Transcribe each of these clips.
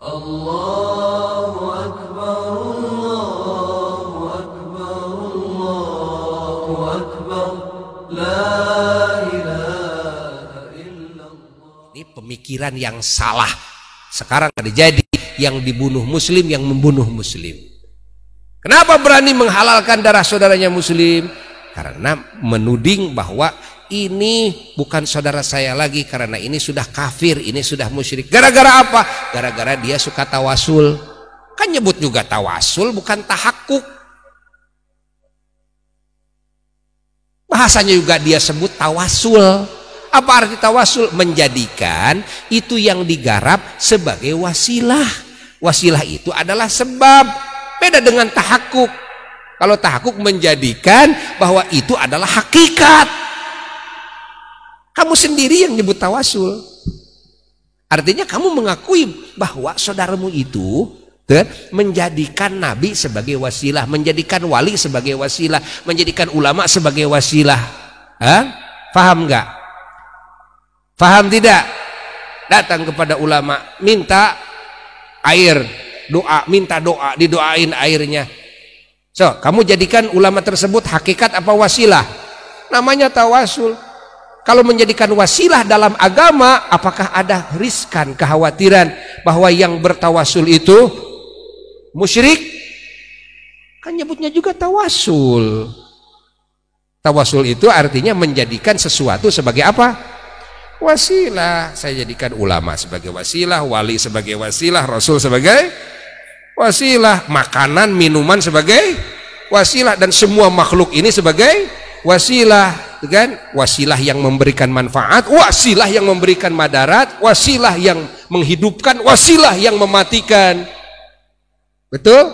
Allahu Akbar, Allahu Akbar, Allahu Akbar, la ilaha illallah. Ini pemikiran yang salah. Sekarang terjadi yang dibunuh muslim, yang membunuh muslim. Kenapa berani menghalalkan darah saudaranya muslim? Karena menuding bahwa ini bukan saudara saya lagi, karena ini sudah kafir, ini sudah musyrik. Gara-gara apa? Gara-gara dia suka tawasul. Kan nyebut juga tawasul, bukan tahakkuk. Bahasanya juga dia sebut tawasul. Apa arti tawasul? Menjadikan itu yang digarap sebagai wasilah. Wasilah itu adalah sebab. Beda dengan tahakkuk. Kalau tahakkuk menjadikan bahwa itu adalah hakikat. Kamu sendiri yang nyebut tawasul. Artinya kamu mengakui bahwa saudaramu itu menjadikan nabi sebagai wasilah, menjadikan wali sebagai wasilah, menjadikan ulama sebagai wasilah. Paham nggak? Paham tidak? Datang kepada ulama, minta air, doa, minta doa, didoain airnya. So, kamu jadikan ulama tersebut hakikat apa wasilah? Namanya tawasul. Kalau menjadikan wasilah dalam agama, apakah ada riskan, kekhawatiran bahwa yang bertawasul itu musyrik? Kan nyebutnya juga tawasul. Tawasul itu artinya menjadikan sesuatu sebagai apa? Wasilah. Saya jadikan ulama sebagai wasilah, wali sebagai wasilah, rasul sebagai wasilah, makanan, minuman sebagai wasilah, dan semua makhluk ini sebagai wasilah. Kan? Wasilah yang memberikan manfaat, wasilah yang memberikan madarat, wasilah yang menghidupkan, wasilah yang mematikan. Betul?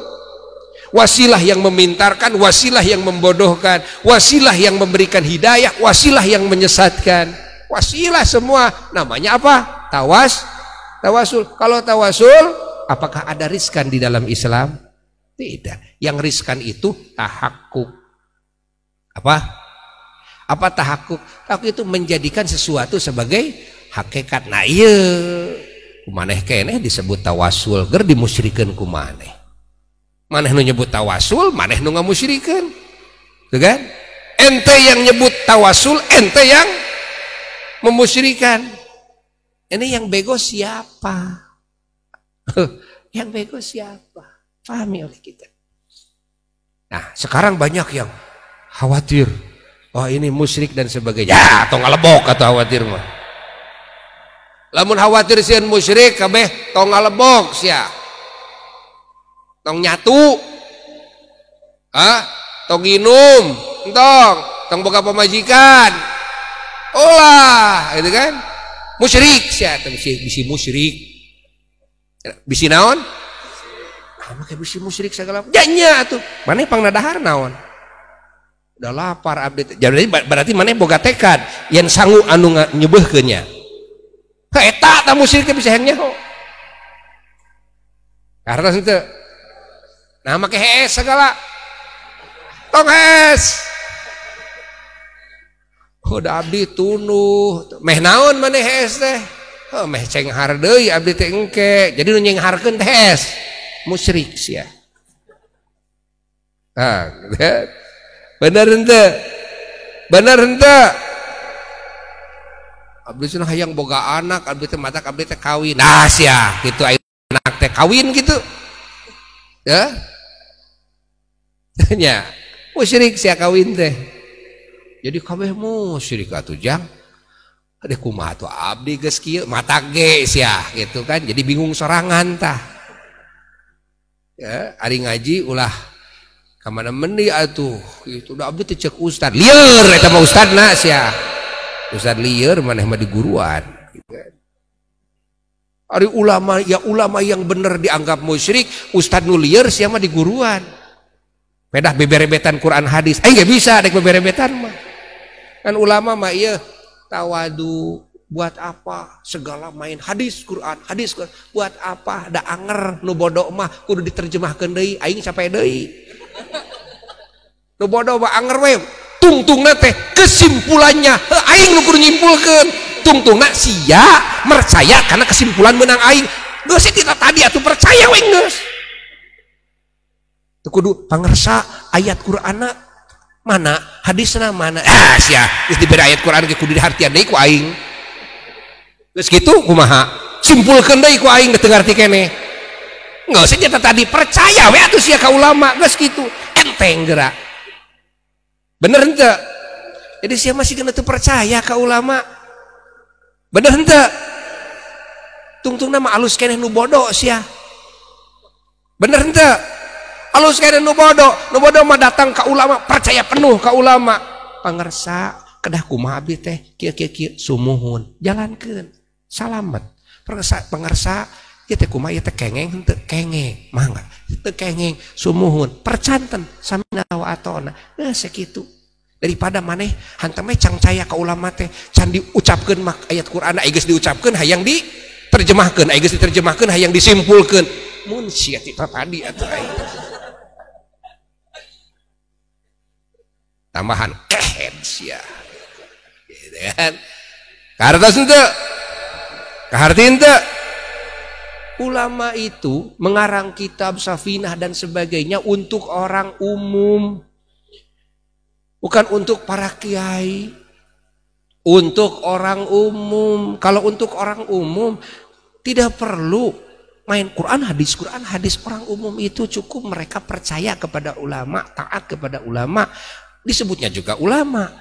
Wasilah yang memintarkan, wasilah yang membodohkan, wasilah yang memberikan hidayah, wasilah yang menyesatkan. Wasilah semua. Namanya apa? Tawasul. Kalau tawasul, apakah ada riskan di dalam Islam? Tidak. Yang riskan itu tahakkuk. Apa tahakkuk? Tahakkuk itu menjadikan sesuatu sebagai hakikat. Nah iya, kumaneh keneh disebut tawasul, ger dimusyrikeun kumaneh. Maneh nu nyebut tawasul, maneh nu ngamusyrikeun. Tuh kan? Ente yang nyebut tawasul, ente yang memusyrikan. Ini yang bego siapa? Yang bego siapa? Pahami oleh kita. Nah, sekarang banyak yang khawatir. Oh ini musyrik dan sebagainya. Ya, atau ngalebok atau khawatir mah. Lamun khawatir sieun musyrik kabeh tong ngalebok sia. Tong nyatu. Tong nginum, tong boga pamajikan. Ulah, gitu kan? Musyrik sia, bisi musyrik. Bisi naon? Make bisi musyrik segala. Janya atuh. Maneh pangnadahar naon? Udah lapar abdi. Jadi berarti maneh boga tekad yang sanggup anu nyebeuhkeunnya. Eta ta musyrik bisa hanya nyaho. Karena itu. Nah make hees segala. Tong hees. Udah abdi tunuh. Meh naon maneh hees teh? Meh cenghar deui abdi teh engke. Jadi nu nyengharkeun teh hees. Musyrik sia. Gitu. Benar ente? Benar ente? Abdi cenah hayang boga anak, abdi teh matak abdi teh kawin. Nah sia, kitu anak teh kawin gitu. Ya? Nya, musyrik sia kawin teh. Jadi kabeh musyrik atuh jang. Ade kumaha tuh abdi geus kieu, matak ge sia gitu kan. Jadi bingung sorangan tah. Ya, ari ngaji ulah kamana mendi atuh itu udah abdi teh cek ustad lieur eta mah ustadna sia ustad lieur maneh mah di guruan gitu kan. Ari ulama ya ulama yang bener dianggap musyrik, ustad nu lieur sia mah di guruan pedah beberebetan Quran hadis enggak bisa dek beberebetan mah kan ulama mah ieu tawadu buat apa segala main hadis Quran buat apa da anger nu bodoh mah kudu diterjemahkeun deui aing capek deui. Nu bodoh mah anger we tungtungna teh kesimpulannya aing nu kudu nyimpulkeun tungtungna sia percaya karena kesimpulan menang aing Geus kita tadi atuh percaya we geus. Teu kudu pangersa ayat Qur'anna mana, hadisna mana. Sia, geus dibere ayat Qur'an ge kudu dihartian deui ku aing. Geus kitu kumaha? Simpulkeun deui ku aing teu ngarti keneh. Geus kita tadi percaya we atuh sia ka ulama, geus kitu. Enteng geura. Bener henteu? Jadi sia masih kena teu percaya ka ulama. Bener henteu? Tungtungna mah alus keneh nu bodoh sia. Bener henteu? Alus keneh nu bodoh mah datang ka ulama percaya penuh ka ulama. Pangersa kedah kumaha abdi teh kieu sumuhun, jalankeun, salamet. Pangersa ieu teh kumaha ieu teh kengeng henteu kengeng, mangga teu kengeng, sumuhun, percanten samina wa atona. Sakitu. Daripada maneh hantam cangcaya ka ulama teh can diucapkeun mak ayat Qur'an geus diucapkeun hayang diterjemahkeun, geus diterjemahkeun hayang disimpulkeun. Mun sia kita tadi atuh aing. Tambahan kehed sia. Gitu kan. Kartos henteu? Kaharti henteu? Ulama itu mengarang kitab Safinah dan sebagainya untuk orang umum. Bukan untuk para kiai, untuk orang umum. Kalau untuk orang umum tidak perlu main Quran hadis orang umum itu cukup mereka percaya kepada ulama, taat kepada ulama, disebutnya juga ulama.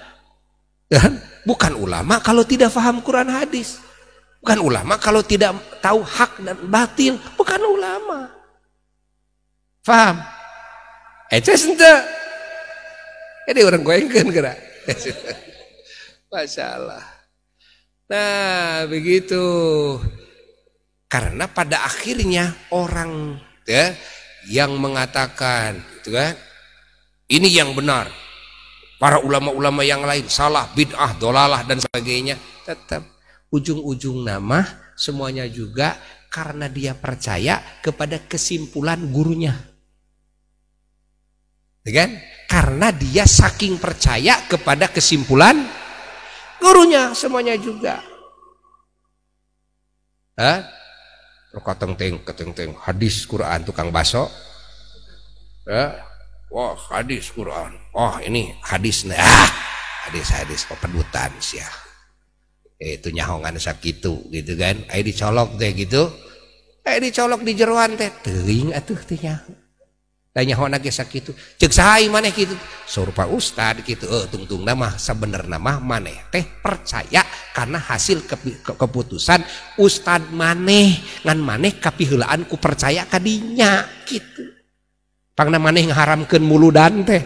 Dan bukan ulama kalau tidak paham Quran hadis, bukan ulama kalau tidak tahu hak dan batil, bukan ulama. Paham? Ente jadi orang goengkeun geura. Masalah. Nah, begitu. Karena pada akhirnya orang ya yang mengatakan gitu kan, ini yang benar. Para ulama-ulama yang lain salah, bid'ah, dolalah dan sebagainya, tetap ujung-ujung nama semuanya juga karena dia percaya kepada kesimpulan gurunya. Ya kan? Karena dia saking percaya kepada kesimpulan gurunya semuanya juga. Keteng hadis Quran tukang baso. Wah hadis Quran. Oh ini hadis hadis pepedutan sia. Itu nyahongan sakitu gitu kan. Ai dicolok teh gitu. Ai dicolok di jeroan teh teuing atuh teh nya. Tanya hona ge sakitu ceuk saha maneh kitu surupa ustad kitu tungtungna mah sabenerna mah maneh teh percaya karena hasil keputusan ustad maneh ngan maneh kapiheulaan ku percaya ka dinya kitu. Pangna maneh ngaharamkeun muludan teh,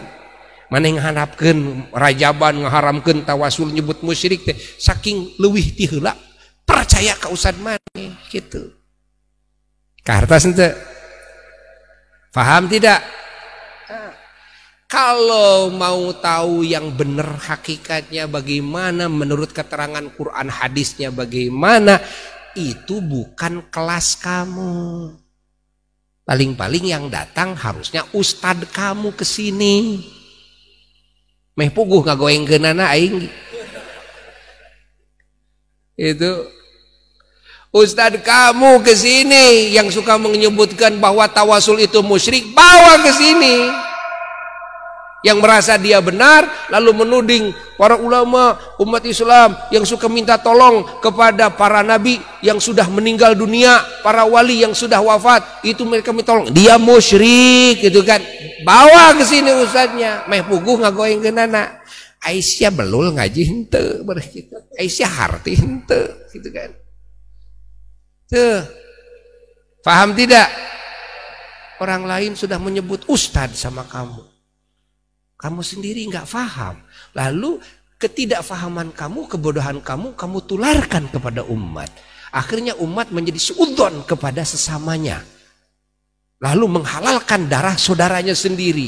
maneh ngaharapkeun rajaban, ngaharamkeun tawasul nyebut musyrik teh saking leuwih ti heula percaya ka ustad maneh kitu. Kahartos henteu? Paham tidak? Kalau mau tahu yang benar hakikatnya bagaimana menurut keterangan Quran hadisnya bagaimana, itu bukan kelas kamu. Paling-paling yang datang harusnya ustad kamu ke sini. Meh puguh ngagoengkeunana aing. Itu ustad kamu ke sini yang suka menyebutkan bahwa tawasul itu musyrik, bawa ke sini. Yang merasa dia benar lalu menuding para ulama umat Islam yang suka minta tolong kepada para nabi yang sudah meninggal dunia, para wali yang sudah wafat, itu mereka minta tolong, dia musyrik gitu kan. Bawa ke sini ustadnya, meh puguh ngagoengkeunana. Aisyah belul ngaji henteu beres kitu. Aisyah harti henteu gitu kan. Tuh, paham tidak? Orang lain sudah menyebut ustad sama kamu. Kamu sendiri nggak paham. Lalu ketidakfahaman kamu, kebodohan kamu, kamu tularkan kepada umat. Akhirnya umat menjadi suudzon kepada sesamanya. Lalu menghalalkan darah saudaranya sendiri.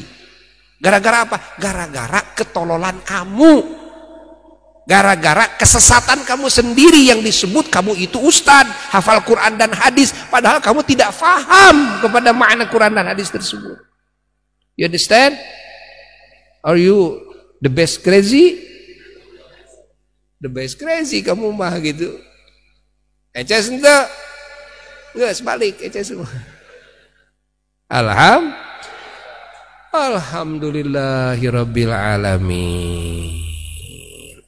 Gara-gara apa? Gara-gara ketololan kamu. Gara-gara kesesatan kamu sendiri yang disebut kamu itu ustad, hafal Quran dan hadis, padahal kamu tidak faham kepada makna Quran dan hadis tersebut. You understand? Are you the best crazy? The best crazy kamu mah gitu. Eces ente. Geus balik ece semua. Alhamdulillahirabbil alamin.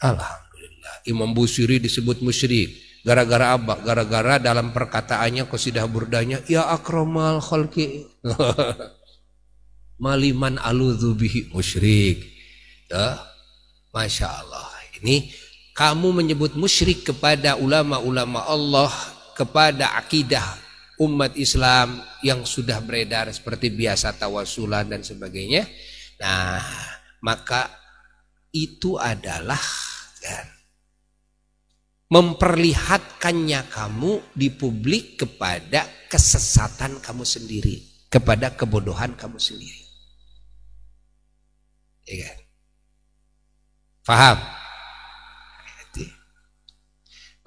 Alhamdulillah. Imam Busiri disebut musyrik. Gara-gara apa? Gara-gara dalam perkataannya qasidah burdanya ya akramal khalqi. Maliman aludzu bihi musyrik. Ya. Masya Allah. Ini kamu menyebut musyrik kepada ulama-ulama Allah, kepada akidah umat Islam yang sudah beredar seperti biasa tawasulan dan sebagainya. Nah, maka itu adalah kan, memperlihatkannya kamu di publik kepada kesesatan kamu sendiri, kepada kebodohan kamu sendiri. Ya kan? Faham?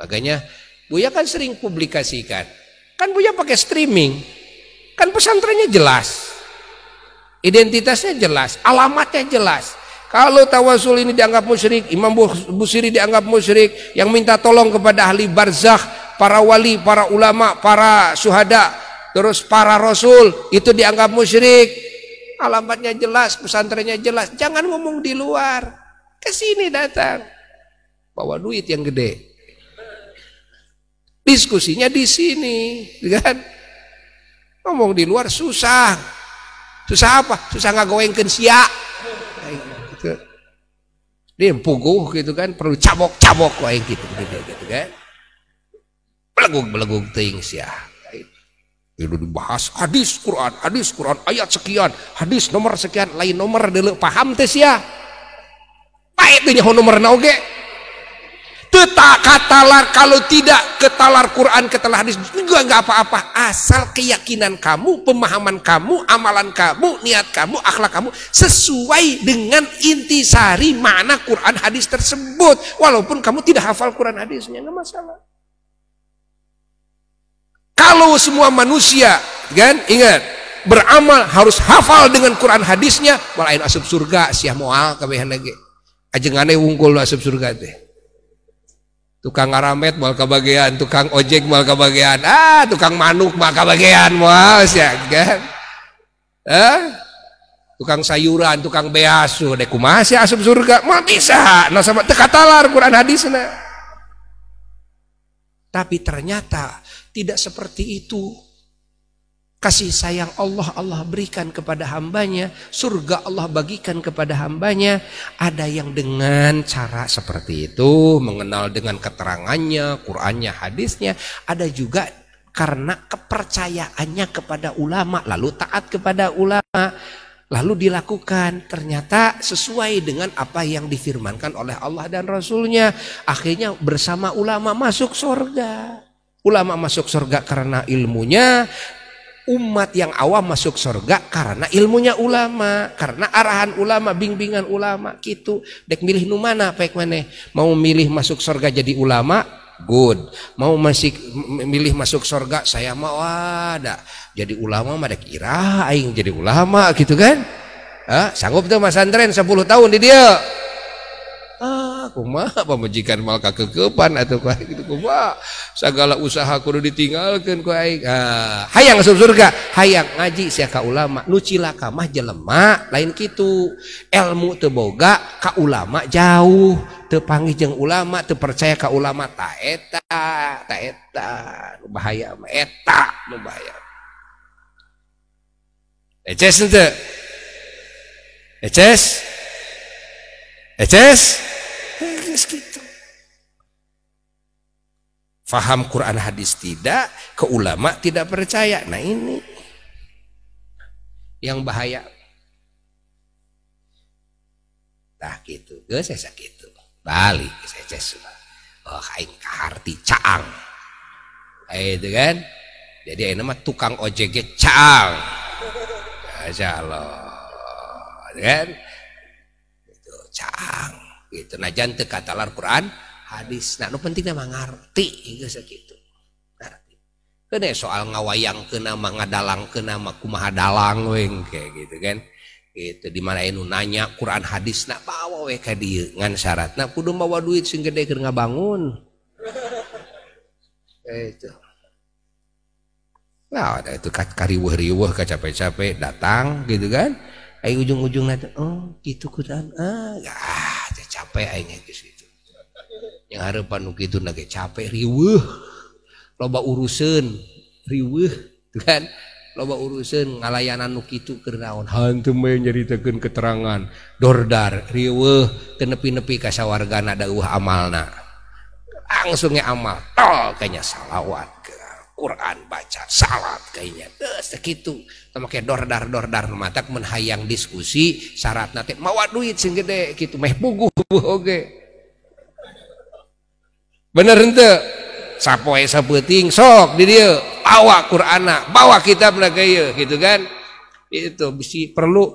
Makanya Buya kan sering publikasikan. Kan Buya pakai streaming. Kan pesantrennya jelas. Identitasnya jelas, alamatnya jelas. Kalau tawasul ini dianggap musyrik, Imam Busiri dianggap musyrik, yang minta tolong kepada ahli barzakh, para wali, para ulama, para syuhada, terus para rasul, itu dianggap musyrik. Alamatnya jelas, pesantrennya jelas. Jangan ngomong di luar. Ke sini datang. Bawa duit yang gede. Diskusinya di sini, kan? Ngomong di luar susah. Susah apa? Susah ngagoengkeun sia. Gitu. Dia puguh gitu kan, perlu cabok-cabok wae gitu kan. Belegug teuing sia. Itu dibahas hadis Quran, ayat sekian, hadis nomor sekian, lain nomor deuleu paham teh sia. Bae teh nyaho nomorna oge. Tetak katalar, kalau tidak ketalar Quran, ketalar hadis juga nggak apa-apa, asal keyakinan kamu, pemahaman kamu, amalan kamu, niat kamu, akhlak kamu sesuai dengan intisari makna Quran hadis tersebut. Walaupun kamu tidak hafal Quran hadisnya, nggak masalah. Kalau semua manusia kan ingat beramal harus hafal dengan Quran hadisnya, malain asup surga sia moal kabehan lagi. Ajengane wungkul asup surga teh. Tukang ngaramet mal kabagian, tukang ojek mal kabagian, tukang manuk mal kabagian moal sia kan. Tukang sayuran, tukang beasu, dek kumaha sia asup surga? Moal bisa. Nah sama teu katalar Quran hadisna. Tapi ternyata tidak seperti itu. Kasih sayang Allah berikan kepada hambanya, surga Allah bagikan kepada hambanya. Ada yang dengan cara seperti itu, mengenal dengan keterangannya, Qur'annya, hadisnya. Ada juga karena kepercayaannya kepada ulama, lalu taat kepada ulama, lalu dilakukan. Ternyata sesuai dengan apa yang difirmankan oleh Allah dan Rasulnya. Akhirnya bersama ulama masuk surga. Ulama masuk surga karena ilmunya, umat yang awam masuk surga karena ilmunya ulama, karena arahan ulama, bimbingan ulama gitu. Dek milih nu mana baik maneh? Mau milih masuk surga jadi ulama, good. Mau masih milih masuk surga, saya mau ada jadi ulama mah dek ira aing jadi ulama gitu kan? Sanggup tuh Mas Andren 10 tahun di dia. Kumaha pamajikan mal kakekepan atuh ku gitu kumaha sagala usaha kudu ditinggalkeun ku aing. Hayang asup surga, hayang ngaji sia ka ulama. Nu cilaka mah jelema lain kitu. Ilmu teu boga ka ulama jauh, teu panggih jeung ulama, teu percaya ka ulama, ta eta nu bahaya mah eta nu bahaya. Eces teu? Eces? Gitu. Faham Quran hadis tidak, ke ulama tidak percaya. Nah ini yang bahaya. Nah gitu, saya gitu. Balik saya aing kaharti caang. Itu kan. Jadi ini mah tukang ojek caang. Masya Allah. Kan? Itu caang. Gitu najan teu katalar Quran hadis. Nah nu pentingna mah ngarti geus sakitu. Ngarti. Keun soal ngawayangkeun mah ngadalangkeun mah kumaha dalang we kayak gitu kan. Gitu di mana anu nanya Quran hadisna bawa we ka dieu ngan syaratna kudu mawa duit sing gede keur ngabangun. Itu. Nah, ada itu kariweuh-riweuh capek-capek datang gitu kan. Ai ujung-ujungna teh oh kitu Quran. Capek aing geus kitu. Yang hareupan nu kitu na ge capek riweuh. Loba uruseun riweuh tuh kan. Loba uruseun ngalayanan nu kitu keur naon. Hantu mah nyaritakeun keterangan dordar riweuh teu nepi-nepi ka sawargana dauh amalna. Langsung amal tol kayaknya salawat ke Quran baca salat kayaknya segitu make dordar matak menhayang diskusi syarat nanti mawa duit sing gede gitu meh puguh oge bener henteu sapoe sapeuting sok di dieu bawa Qur'ana bawa kitabna ka ieu gitu kan itu bisi perlu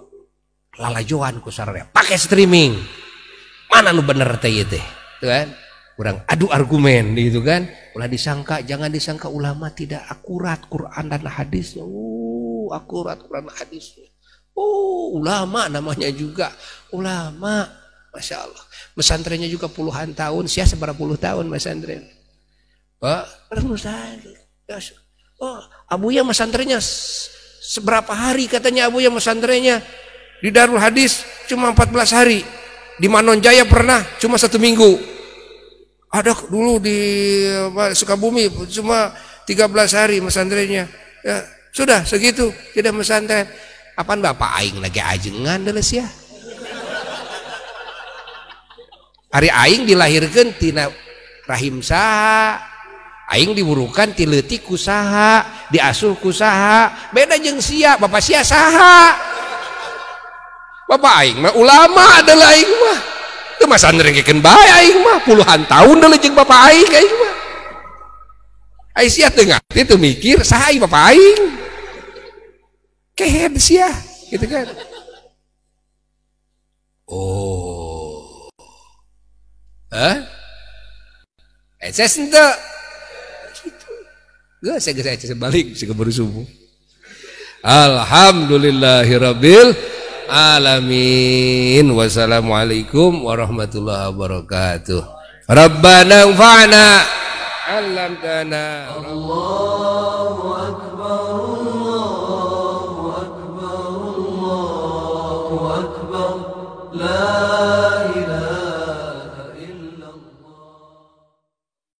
lalajoan ku sararea pakai streaming mana nu bener teh ieu teh tuh kan kurang adu argumen gitu kan ulah disangka jangan disangka ulama tidak akurat Quran dan hadisnya akurat Quran dan hadisnya ulama namanya juga ulama Masya Allah pesantrennya juga puluhan tahun sia seberapa puluh tahun pesantren Abuya pesantrennya seberapa hari katanya Abuya pesantrennya di Darul Hadis cuma 14 hari di Manonjaya pernah cuma 1 minggu. Ada dulu di Sukabumi cuma 13 hari pesantrennya. Ya, sudah segitu tidak pesantren. Apaan bapak aing lagi ajengan deles ya. Hari aing dilahirkan tina rahim saha. Aing diburukan ti leutik ku saha, diasuh ku saha. Beda jeung sia, bapak sia saha. Bapak aing mah ulama adalah aing mah. Itu mas Andre ngeken bae aing mah puluhan tahun deuleu jeung bapak aing mah. Aing sia teu ngarti teu mikir saha bapak aing. Kehed sia gitu kan. Oh. Eces henteu. Gitu. Geus saya balik sih baru subuh. Alhamdulillahirabbil alamin. Wassalamualaikum warahmatullahi wabarakatuh. Rabbana anfa'na 'allamtana. Allah